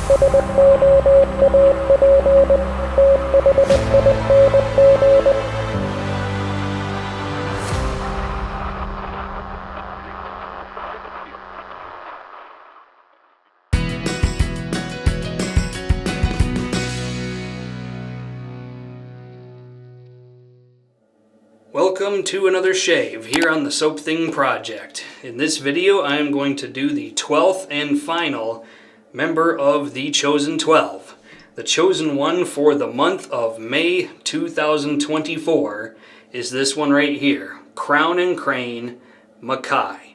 Welcome to another shave here on the Soap Thing Project. In this video I am going to do the 12th and final member of the Chosen 12. The chosen one for the month of May 2024 is this one right here, Crowne and Crane Makai.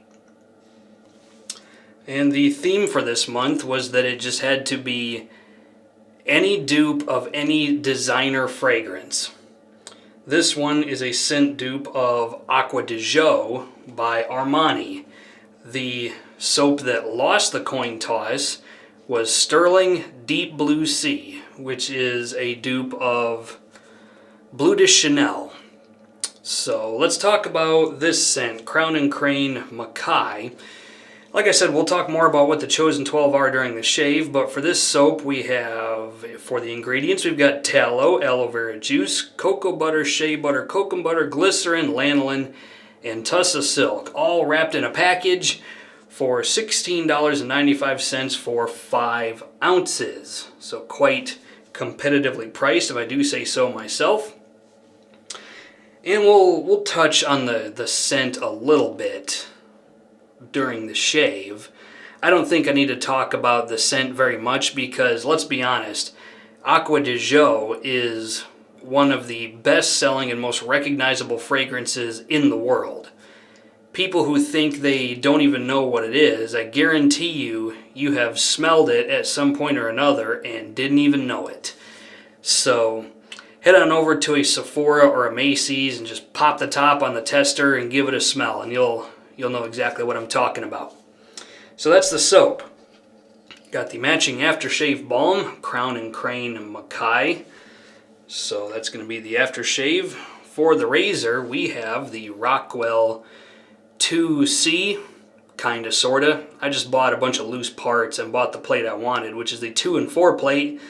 And the theme for this month was that it just had to be any dupe of any designer fragrance. This one is a scent dupe of Acqua di Gio by Armani. The soap that lost the coin toss was Sterling Deep Blue Sea, which is a dupe of Bleu de Chanel. So let's talk about this scent, Crowne and Crane Makai. Like I said, we'll talk more about what the Chosen 12 are during the shave, but for this soap we have, for the ingredients, we've got tallow, aloe vera juice, cocoa butter, shea butter, cocoa butter, glycerin, lanolin, and tussa silk, all wrapped in a package for $16.95 for 5 ounces. So quite competitively priced, if I do say so myself. And we'll touch on the scent a little bit during the shave. I don't think I need to talk about the scent very much because, let's be honest, Acqua di Gio is one of the best-selling and most recognizable fragrances in the world. People who think they don't even know what it is, I guarantee you have smelled it at some point or another and didn't even know it. So head on over to a Sephora or a Macy's and just pop the top on the tester and give it a smell, and you'll know exactly what I'm talking about. So that's the soap. Got the matching aftershave balm, Crowne and Crane Makai. So that's going to be the aftershave. For the razor, we have the Rockwell 2C, kinda sorta. I just bought a bunch of loose parts and bought the plate I wanted, which is the 2 and 4 plate.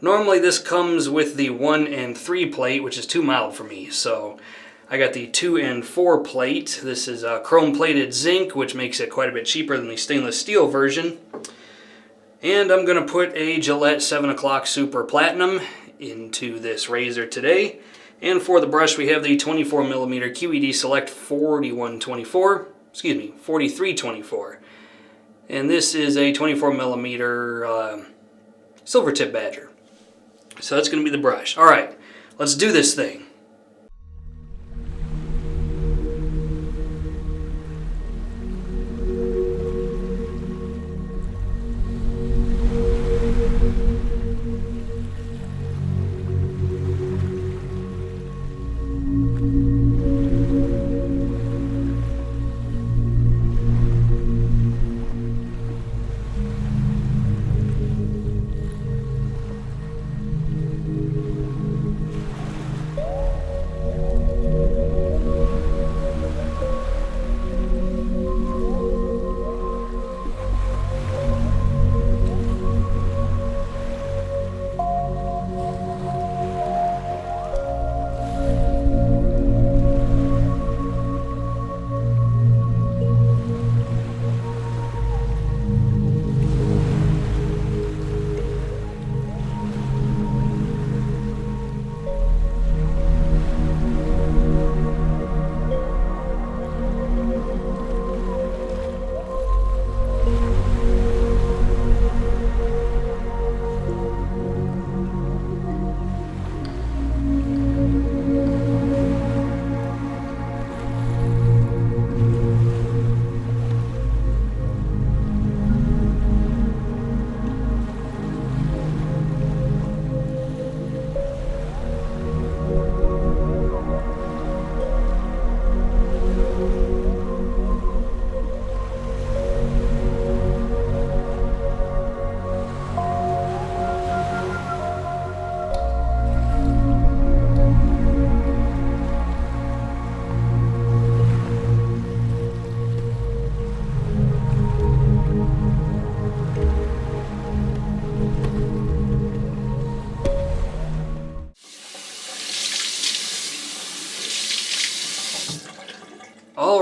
Normally this comes with the 1 and 3 plate, which is too mild for me. So I got the 2 and 4 plate. This is chrome-plated zinc, which makes it quite a bit cheaper than the stainless steel version. And I'm going to put a Gillette 7 o'clock Super Platinum into this razor today. And for the brush, we have the 24mm QED Select 4324. And this is a 24mm silver tip badger. So that's going to be the brush. All right, let's do this thing.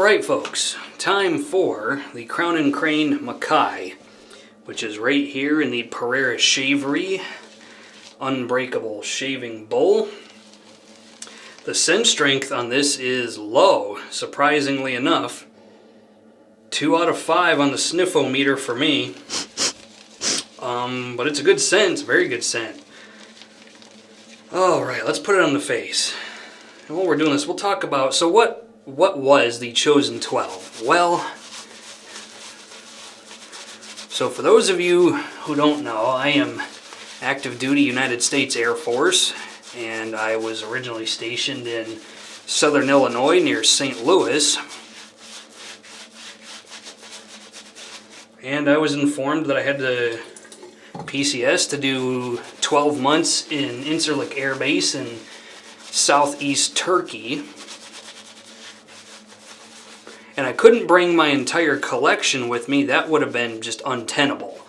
Alright folks, time for the Crown and Crane Makai, which is right here in the Pereira Shavery Unbreakable shaving bowl. The scent strength on this is low, surprisingly enough. 2 out of 5 on the sniffometer for me. But it's a good scent, very good scent. Alright, let's put it on the face. And while we're doing this, we'll talk about, so what was the Chosen 12? Well, so for those of you who don't know, I am active duty United States Air Force, and I was originally stationed in southern Illinois near St. Louis. And I was informed that I had to PCS to do 12 months in Incirlik Air Base in southeast Turkey. And I couldn't bring my entire collection with me. That would have been just untenable.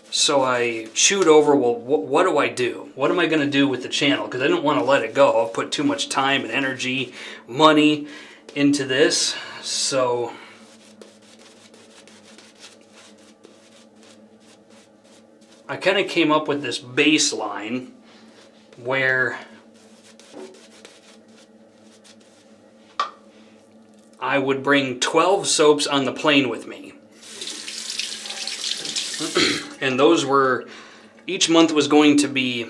So I chewed over, well, what do I do? What am I going to do with the channel? Because I didn't want to let it go. I've put too much time and energy, money into this. So I kind of came up with this baseline where I would bring 12 soaps on the plane with me. And those were, each month was going to be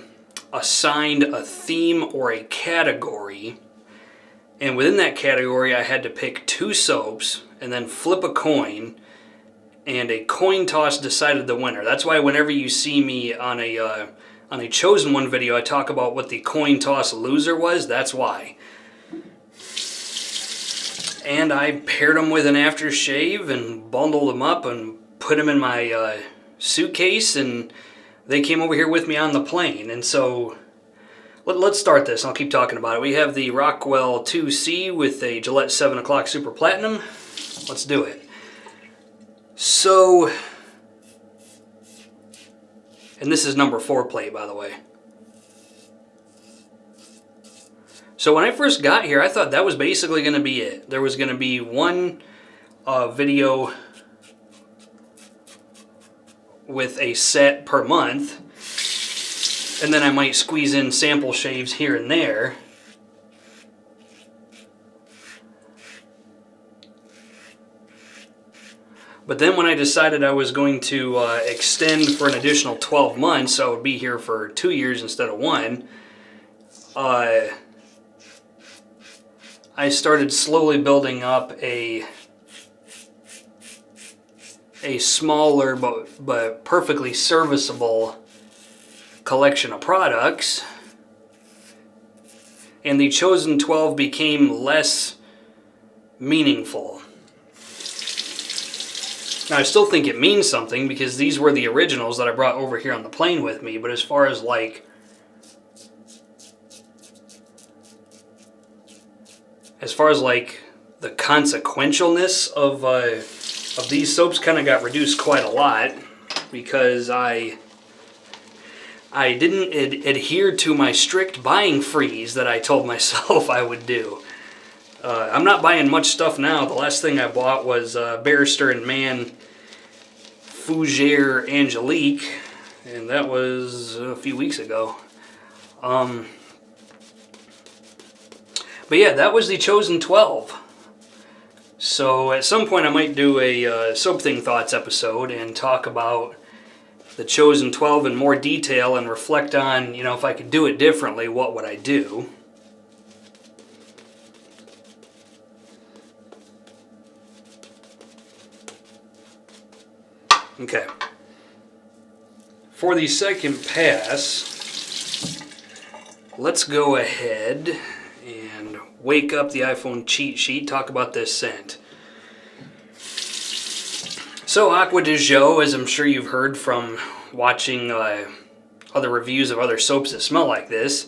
assigned a theme or a category. And within that category, I had to pick 2 soaps and then flip a coin. And a coin toss decided the winner. That's why whenever you see me on a Chosen One video, I talk about what the coin toss loser was. That's why. And I paired them with an aftershave and bundled them up and put them in my suitcase, and they came over here with me on the plane. And so let's start this. I'll keep talking about it. We have the Rockwell 2C with a Gillette 7 o'clock Super Platinum. Let's do it. So, and this is number 4 plate, by the way. So when I first got here, I thought that was basically going to be it. There was going to be one video with a set per month, and then I might squeeze in sample shaves here and there. But then when I decided I was going to extend for an additional 12 months, so I would be here for 2 years instead of 1, I started slowly building up a smaller but perfectly serviceable collection of products, and the Chosen 12 became less meaningful. Now, I still think it means something because these were the originals that I brought over here on the plane with me, but as far as like the consequentialness of these soaps kind of got reduced quite a lot because I didn't adhere to my strict buying freeze that I told myself I would do. I'm not buying much stuff now. The last thing I bought was Barrister and Mann Fougere Angelique, and that was a few weeks ago. But yeah, that was the Chosen 12. So at some point I might do a Soap Thing Thoughts episode and talk about the Chosen 12 in more detail and reflect on, you know, if I could do it differently, what would I do? Okay. For the second pass, let's go ahead and wake up the iPhone cheat sheet, talk about this scent. So Aqua de Jo, as I'm sure you've heard from watching other reviews of other soaps that smell like this,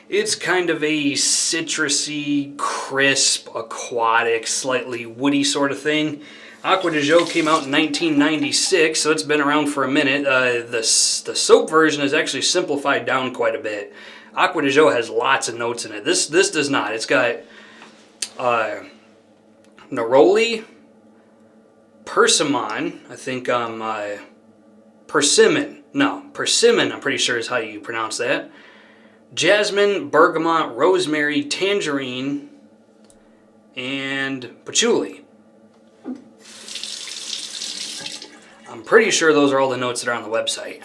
it's kind of a citrusy, crisp, aquatic, slightly woody sort of thing. Aqua de Jo came out in 1996, so it's been around for a minute. The soap version is actually simplified down quite a bit. Aqua de Jo has lots of notes in it. This does not. It's got neroli, persimmon, I think persimmon. No, persimmon, I'm pretty sure is how you pronounce that. Jasmine, bergamot, rosemary, tangerine, and patchouli. I'm pretty sure those are all the notes that are on the website.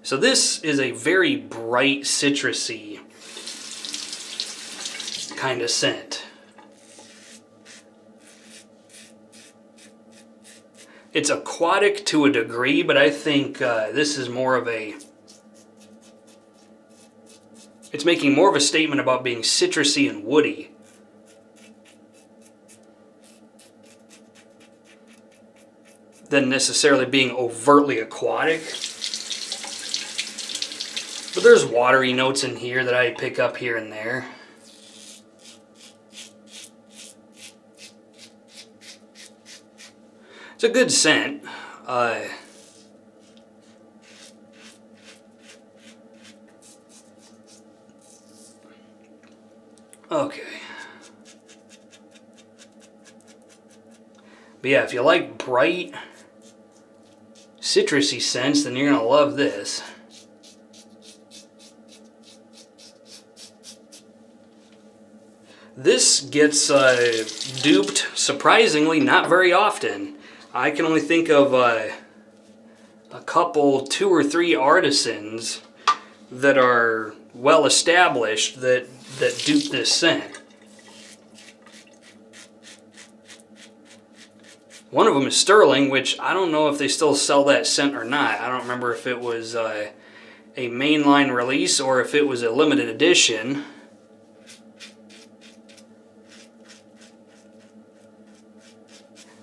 So this is a very bright, citrusy kind of scent. It's aquatic to a degree, but I think this is more of a... It's making more of a statement about being citrusy and woody. Than necessarily being overtly aquatic. But there's watery notes in here that I pick up here and there. It's a good scent. Okay. But yeah, if you like bright, citrusy scents, then you're going to love this. This gets duped, surprisingly, not very often. I can only think of a couple, 2 or 3 artisans that are well established that dupe this scent. One of them is Sterling, which I don't know if they still sell that scent or not. I don't remember if it was a mainline release or if it was a limited edition.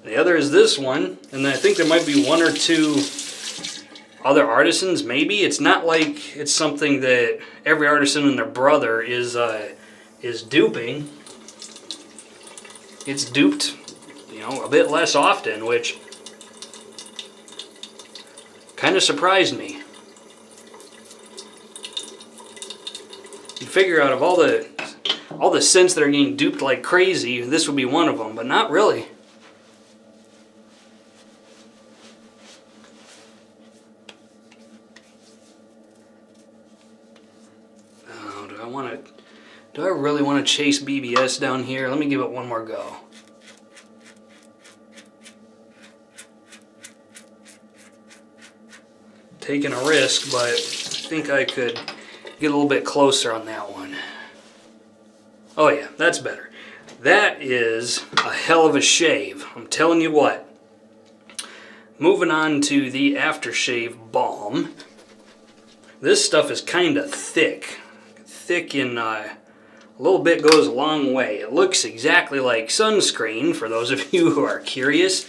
The other is this one, and I think there might be 1 or 2 other artisans, maybe. It's not like it's something that every artisan and their brother is duping. It's duped, you know, a bit less often, which kind of surprised me. You figure out of all the scents that are getting duped like crazy, this would be one of them, but not really. Do I really want to chase BBS down here? Let me give it one more go. Taking a risk, but I think I could get a little bit closer on that one. Oh yeah, that's better. That is a hell of a shave. I'm telling you what. Moving on to the aftershave balm. This stuff is kind of thick. Thick in a little bit goes a long way. It looks exactly like sunscreen, for those of you who are curious.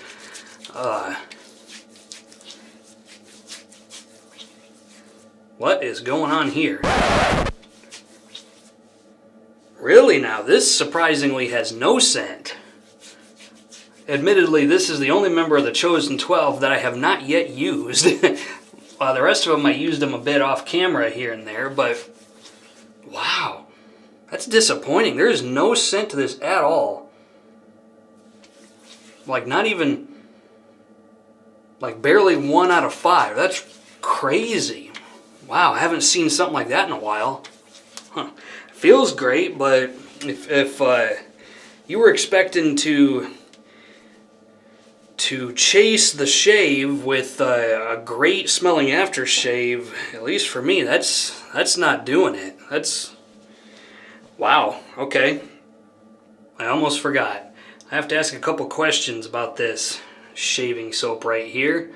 What is going on here? Really now, this surprisingly has no scent. Admittedly, this is the only member of the Chosen 12 that I have not yet used. The rest of them, I used them a bit off camera here and there, but wow, that's disappointing. There is no scent to this at all. Like not even, like barely 1 out of 5. That's crazy. Wow, I haven't seen something like that in a while. Huh. Feels great, but if you were expecting to chase the shave with a great smelling aftershave, at least for me, that's not doing it. That's, wow, okay. I almost forgot. I have to ask a couple questions about this shaving soap right here.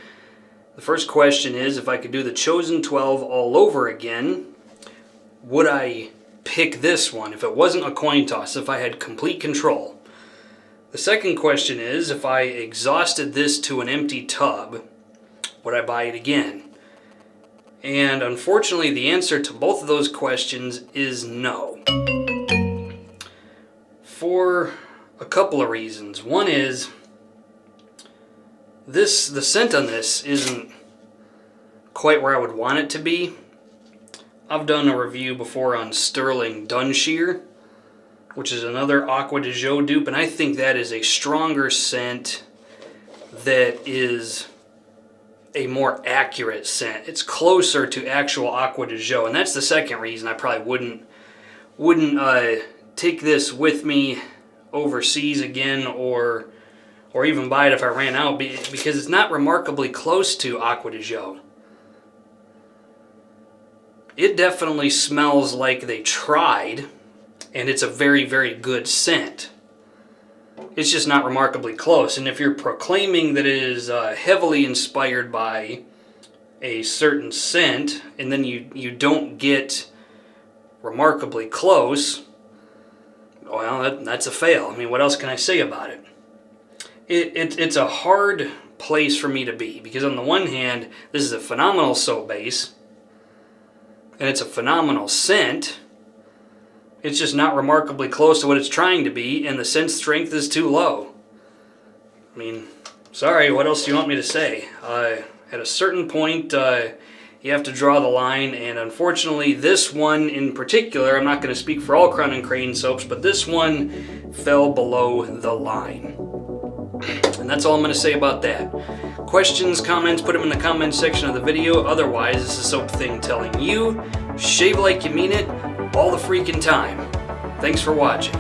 The first question is, if I could do the Chosen 12 all over again, would I pick this one if it wasn't a coin toss, if I had complete control? The second question is, if I exhausted this to an empty tub, would I buy it again? And unfortunately, the answer to both of those questions is no. For a couple of reasons. One is, the scent on this isn't quite where I would want it to be. I've done a review before on Sterling Dunshear, which is another Aqua de Joe dupe, and I think that is a stronger scent that is a more accurate scent. It's closer to actual Aqua de Joe, and that's the second reason I probably wouldn't take this with me overseas again, or even buy it if I ran out, because it's not remarkably close to Aqua de Joe. It definitely smells like they tried, and it's a very, very good scent. It's just not remarkably close. And if you're proclaiming that it is heavily inspired by a certain scent, and then you don't get remarkably close, well, that's a fail. I mean, what else can I say about it? It's a hard place for me to be, because on the one hand, this is a phenomenal soap base, and it's a phenomenal scent. It's just not remarkably close to what it's trying to be, and the scent strength is too low. I mean, sorry, what else do you want me to say? At a certain point, you have to draw the line, and unfortunately, this one in particular, I'm not going to speak for all Crowne and Crane soaps, but this one fell below the line. And that's all I'm going to say about that. Questions, comments, put them in the comment section of the video. Otherwise, this is Soap Thing telling you, shave like you mean it all the freaking time. Thanks for watching.